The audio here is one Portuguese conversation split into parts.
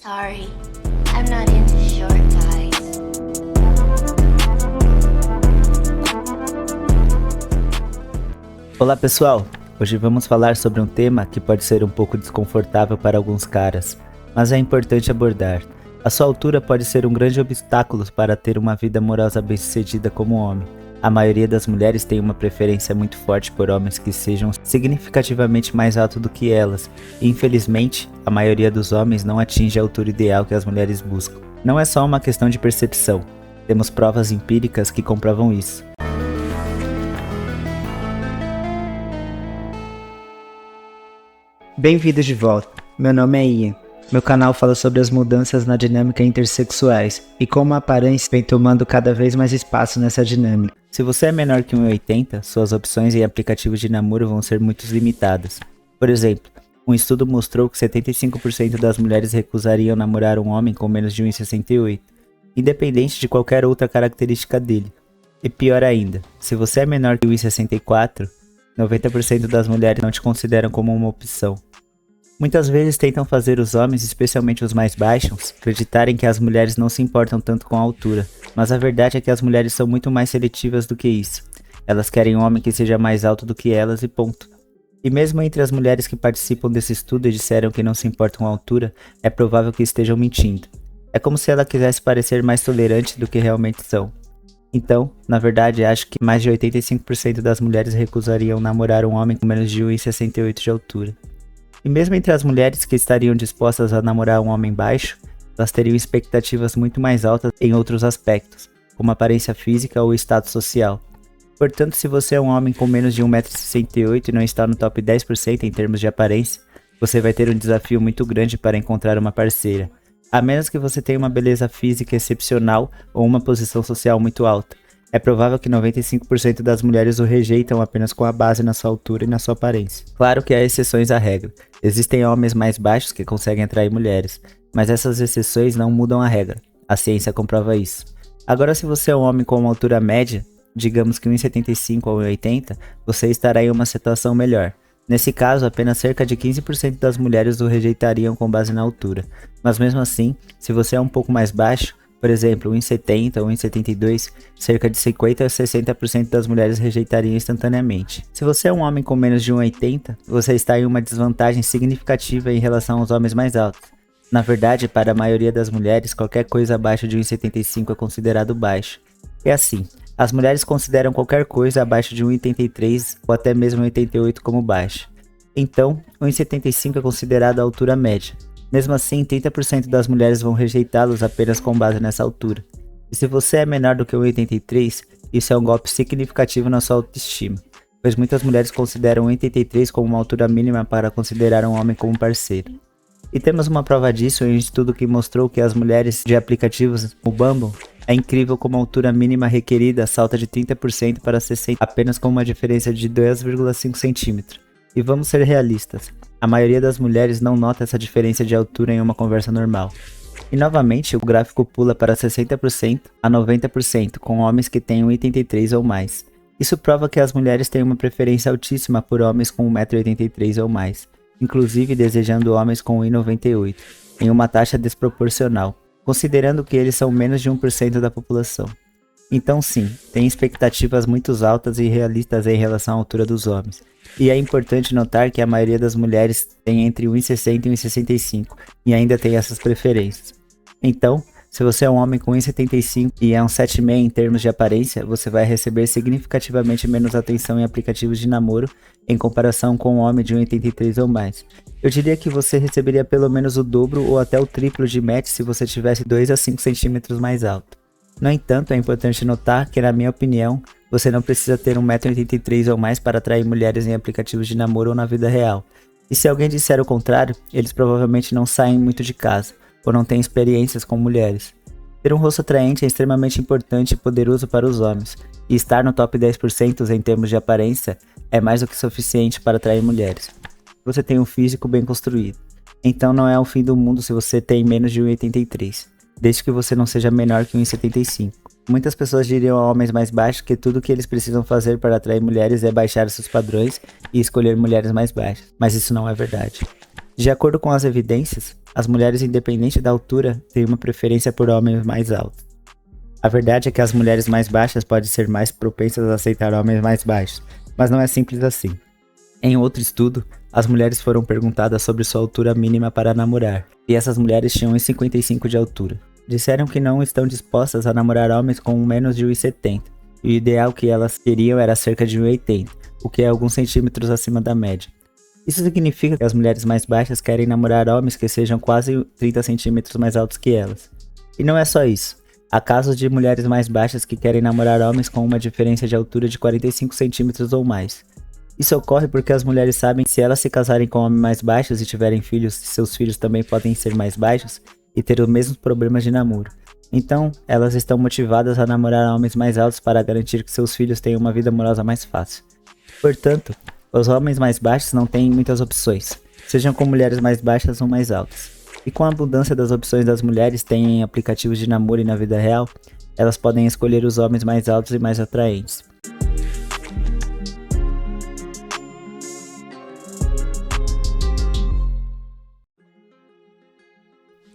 Sorry, I'm not into short guys. Olá pessoal, hoje vamos falar sobre um tema que pode ser um pouco desconfortável para alguns caras, mas é importante abordar. A sua altura pode ser um grande obstáculo para ter uma vida amorosa bem-sucedida como homem. A maioria das mulheres tem uma preferência muito forte por homens que sejam significativamente mais altos do que elas, e infelizmente, a maioria dos homens não atinge a altura ideal que as mulheres buscam. Não é só uma questão de percepção, temos provas empíricas que comprovam isso. Bem-vindos de volta, meu nome é Ian. Meu canal fala sobre as mudanças na dinâmica intersexuais e como a aparência vem tomando cada vez mais espaço nessa dinâmica. Se você é menor que 1,80, suas opções em aplicativos de namoro vão ser muito limitadas. Por exemplo, um estudo mostrou que 75% das mulheres recusariam namorar um homem com menos de 1,68, independente de qualquer outra característica dele. E pior ainda, se você é menor que 1,64, 90% das mulheres não te consideram como uma opção. Muitas vezes tentam fazer os homens, especialmente os mais baixos, acreditarem que as mulheres não se importam tanto com a altura, mas a verdade é que as mulheres são muito mais seletivas do que isso. Elas querem um homem que seja mais alto do que elas e ponto. E mesmo entre as mulheres que participam desse estudo e disseram que não se importam com a altura, é provável que estejam mentindo. É como se ela quisesse parecer mais tolerante do que realmente são. Então, na verdade, acho que mais de 85% das mulheres recusariam namorar um homem com menos de 1,68 de altura. E mesmo entre as mulheres que estariam dispostas a namorar um homem baixo, elas teriam expectativas muito mais altas em outros aspectos, como aparência física ou status social. Portanto, se você é um homem com menos de 1,68 m e não está no top 10% em termos de aparência, você vai ter um desafio muito grande para encontrar uma parceira, a menos que você tenha uma beleza física excepcional ou uma posição social muito alta. É provável que 95% das mulheres o rejeitam apenas com a base na sua altura e na sua aparência. Claro que há exceções à regra. Existem homens mais baixos que conseguem atrair mulheres, mas essas exceções não mudam a regra. A ciência comprova isso. Agora, se você é um homem com uma altura média, digamos que 1,75 ou 1,80, você estará em uma situação melhor. Nesse caso, apenas cerca de 15% das mulheres o rejeitariam com base na altura. Mas mesmo assim, se você é um pouco mais baixo, por exemplo, 1,70 ou 1,72, cerca de 50 a 60% das mulheres rejeitariam instantaneamente. Se você é um homem com menos de 1,80, você está em uma desvantagem significativa em relação aos homens mais altos. Na verdade, para a maioria das mulheres, qualquer coisa abaixo de 1,75 é considerado baixo. É assim, as mulheres consideram qualquer coisa abaixo de 1,83 ou até mesmo 1,88 como baixo. Então, 1,75 é considerado a altura média. Mesmo assim, 30% das mulheres vão rejeitá-los apenas com base nessa altura. E se você é menor do que 1,83, isso é um golpe significativo na sua autoestima, pois muitas mulheres consideram 1,83 como uma altura mínima para considerar um homem como parceiro. E temos uma prova disso em um estudo que mostrou que as mulheres de aplicativos como o Bumble é incrível como a altura mínima requerida salta de 30% para 60% apenas com uma diferença de 2,5 cm. E vamos ser realistas, a maioria das mulheres não nota essa diferença de altura em uma conversa normal. E novamente, o gráfico pula para 60% a 90% com homens que têm 1,83 ou mais. Isso prova que as mulheres têm uma preferência altíssima por homens com 1,83 m ou mais, inclusive desejando homens com 1,98 m, em uma taxa desproporcional, considerando que eles são menos de 1% da população. Então sim, tem expectativas muito altas e realistas em relação à altura dos homens. E é importante notar que a maioria das mulheres tem entre 1,60 e 1,65 e ainda tem essas preferências. Então, se você é um homem com 1,75 e é um 7,5 em termos de aparência, você vai receber significativamente menos atenção em aplicativos de namoro em comparação com um homem de 1,83 ou mais. Eu diria que você receberia pelo menos o dobro ou até o triplo de match se você tivesse 2 a 5 centímetros mais alto. No entanto, é importante notar que, na minha opinião, você não precisa ter 1,83 m ou mais para atrair mulheres em aplicativos de namoro ou na vida real. E se alguém disser o contrário, eles provavelmente não saem muito de casa, ou não têm experiências com mulheres. Ter um rosto atraente é extremamente importante e poderoso para os homens, e estar no top 10% em termos de aparência é mais do que suficiente para atrair mulheres. Você tem um físico bem construído, então não é o fim do mundo se você tem menos de 1,83 m. Desde que você não seja menor que 1,75. Muitas pessoas diriam a homens mais baixos que tudo o que eles precisam fazer para atrair mulheres é baixar seus padrões e escolher mulheres mais baixas, mas isso não é verdade. De acordo com as evidências, as mulheres, independente da altura, têm uma preferência por homens mais altos. A verdade é que as mulheres mais baixas podem ser mais propensas a aceitar homens mais baixos, mas não é simples assim. Em outro estudo, as mulheres foram perguntadas sobre sua altura mínima para namorar, e essas mulheres tinham 1,55 de altura. Disseram que não estão dispostas a namorar homens com menos de 1,70, e o ideal que elas queriam era cerca de 1,80, o que é alguns centímetros acima da média. Isso significa que as mulheres mais baixas querem namorar homens que sejam quase 30 centímetros mais altos que elas. E não é só isso. Há casos de mulheres mais baixas que querem namorar homens com uma diferença de altura de 45 centímetros ou mais. Isso ocorre porque as mulheres sabem que se elas se casarem com homens mais baixos e tiverem filhos, seus filhos também podem ser mais baixos e ter os mesmos problemas de namoro. Então, elas estão motivadas a namorar homens mais altos para garantir que seus filhos tenham uma vida amorosa mais fácil. Portanto, os homens mais baixos não têm muitas opções, sejam com mulheres mais baixas ou mais altas. E com a abundância das opções das mulheres têm em aplicativos de namoro e na vida real, elas podem escolher os homens mais altos e mais atraentes.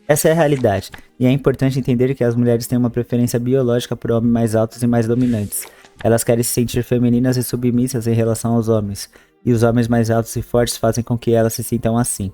Essa é a realidade, e é importante entender que as mulheres têm uma preferência biológica por homens mais altos e mais dominantes. Elas querem se sentir femininas e submissas em relação aos homens, e os homens mais altos e fortes fazem com que elas se sintam assim.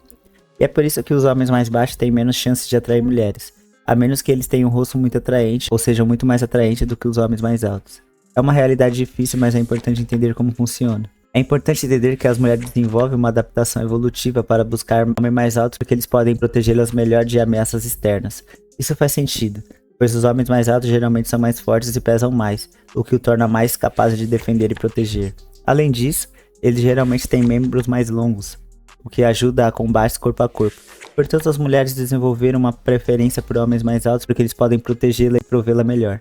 E é por isso que os homens mais baixos têm menos chances de atrair mulheres, a menos que eles tenham um rosto muito atraente ou sejam muito mais atraentes do que os homens mais altos. É uma realidade difícil, mas é importante entender como funciona. É importante entender que as mulheres desenvolvem uma adaptação evolutiva para buscar homens mais altos porque eles podem protegê-las melhor de ameaças externas. Isso faz sentido, pois os homens mais altos geralmente são mais fortes e pesam mais, o que o torna mais capaz de defender e proteger. Além disso, eles geralmente têm membros mais longos, o que ajuda a combates corpo a corpo. Portanto, as mulheres desenvolveram uma preferência por homens mais altos porque eles podem protegê-la e provê-la melhor.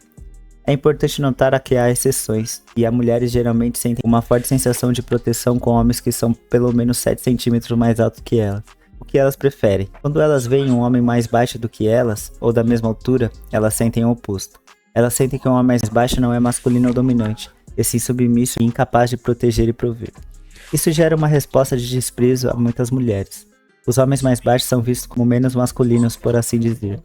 É importante notar que há exceções, e as mulheres geralmente sentem uma forte sensação de proteção com homens que são pelo menos 7 centímetros mais altos que elas. O que elas preferem? Quando elas veem um homem mais baixo do que elas, ou da mesma altura, elas sentem o oposto. Elas sentem que um homem mais baixo não é masculino ou dominante, e sim submisso e incapaz de proteger e prover. Isso gera uma resposta de desprezo a muitas mulheres. Os homens mais baixos são vistos como menos masculinos, por assim dizer.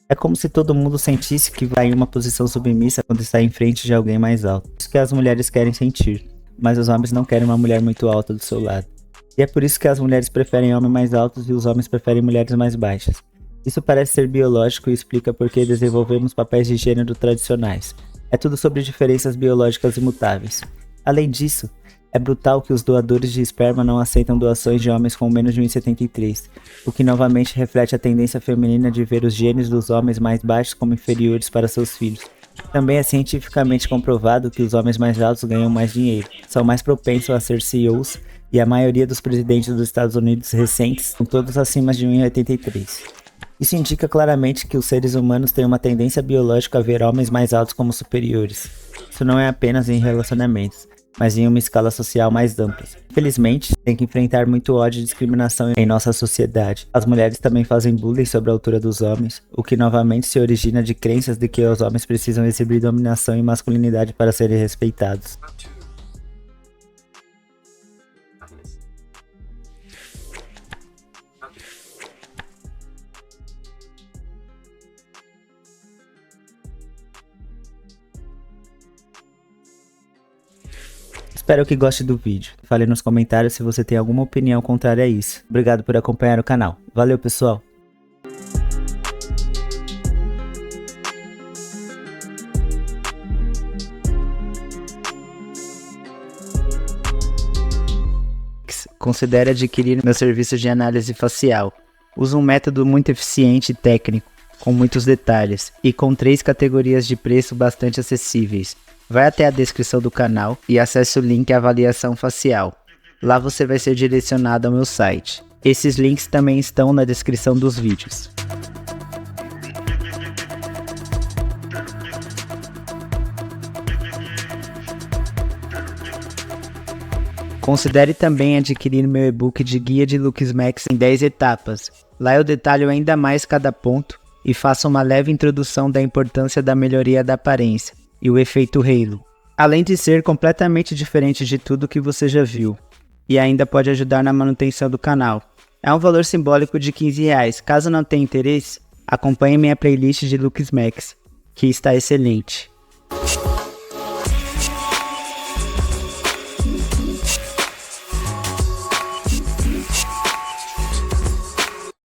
É como se todo mundo sentisse que vai em uma posição submissa quando está em frente de alguém mais alto. Isso que as mulheres querem sentir, mas os homens não querem uma mulher muito alta do seu lado. E é por isso que as mulheres preferem homens mais altos e os homens preferem mulheres mais baixas. Isso parece ser biológico e explica por que desenvolvemos papéis de gênero tradicionais. É tudo sobre diferenças biológicas imutáveis. Além disso, é brutal que os doadores de esperma não aceitam doações de homens com menos de 1,73, o que novamente reflete a tendência feminina de ver os genes dos homens mais baixos como inferiores para seus filhos. Também é cientificamente comprovado que os homens mais altos ganham mais dinheiro, são mais propensos a ser CEOs, e a maioria dos presidentes dos Estados Unidos recentes são todos acima de 1,83. Isso indica claramente que os seres humanos têm uma tendência biológica a ver homens mais altos como superiores. Isso não é apenas em relacionamentos, mas em uma escala social mais ampla. Infelizmente, tem que enfrentar muito ódio e discriminação em nossa sociedade. As mulheres também fazem bullying sobre a altura dos homens, o que novamente se origina de crenças de que os homens precisam exibir dominação e masculinidade para serem respeitados. Espero que goste do vídeo. Fale nos comentários se você tem alguma opinião contrária a isso. Obrigado por acompanhar o canal. Valeu, pessoal! Considere adquirir meu serviço de análise facial. Uso um método muito eficiente e técnico, com muitos detalhes, e com 3 categorias de preço bastante acessíveis. Vai até a descrição do canal e acesse o link Avaliação Facial. Lá você vai ser direcionado ao meu site. Esses links também estão na descrição dos vídeos. Considere também adquirir meu e-book de Guia de Looks Max em 10 etapas. Lá eu detalho ainda mais cada ponto e faço uma leve introdução da importância da melhoria da aparência e o efeito halo, além de ser completamente diferente de tudo que você já viu, e ainda pode ajudar na manutenção do canal. É um valor simbólico de R$15. Caso não tenha interesse, acompanhe minha playlist de looks Max, que está excelente.